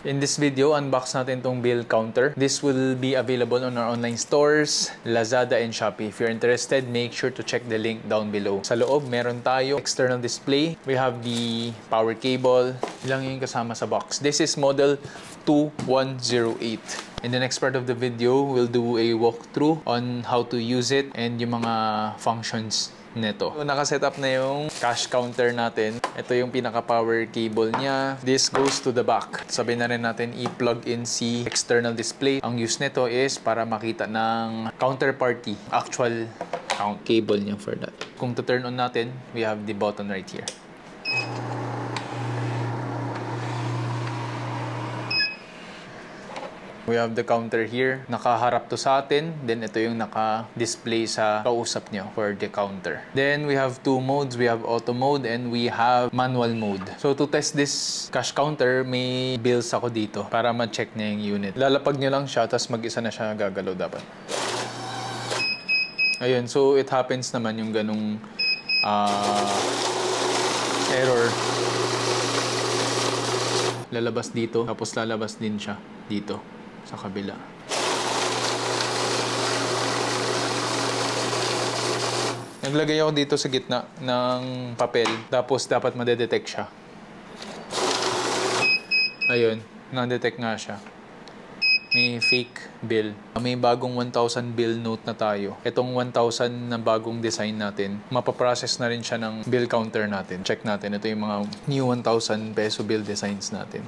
In this video, unbox natin tong bill counter. This will be available on our online stores, Lazada and Shopee. If you're interested, make sure to check the link down below. Sa loob, meron tayo external display. We have the power cable. Ilang yung kasama sa box. This is model 2108. In the next part of the video, we'll do a walkthrough on how to use it and yung mga functions neto. So, nakaset up na yung cash counter natin. Ito yung pinaka-power cable niya. This goes to the back. Sabi na rin natin i-plug in si external display. Ang use nito is para makita ng counterparty. Actual count cable niya for that. Kung to-turn on natin, we have the button right here. We have the counter here. Nakaharap to sa atin. Then, ito yung naka-display sa kausap nyo for the counter. Then, we have two modes. We have auto mode and we have manual mode. So, to test this cash counter, may bills ako dito para ma-check na yung unit. Lalapag nyo lang siya, tapos mag-isa na siya gagalaw dapat. Ayun. So, it happens naman yung ganung error. Lalabas dito, tapos lalabas din siya dito sa kabila. Naglagay ako dito sa gitna ng papel, tapos dapat madedetect siya. Ayun, na-detect nga siya. May fake bill. May bagong 1,000 bill note na tayo. Itong 1,000 na bagong design natin, mapaprocess na rin siya ng bill counter natin. Check natin. Ito yung mga new 1,000 peso bill designs natin.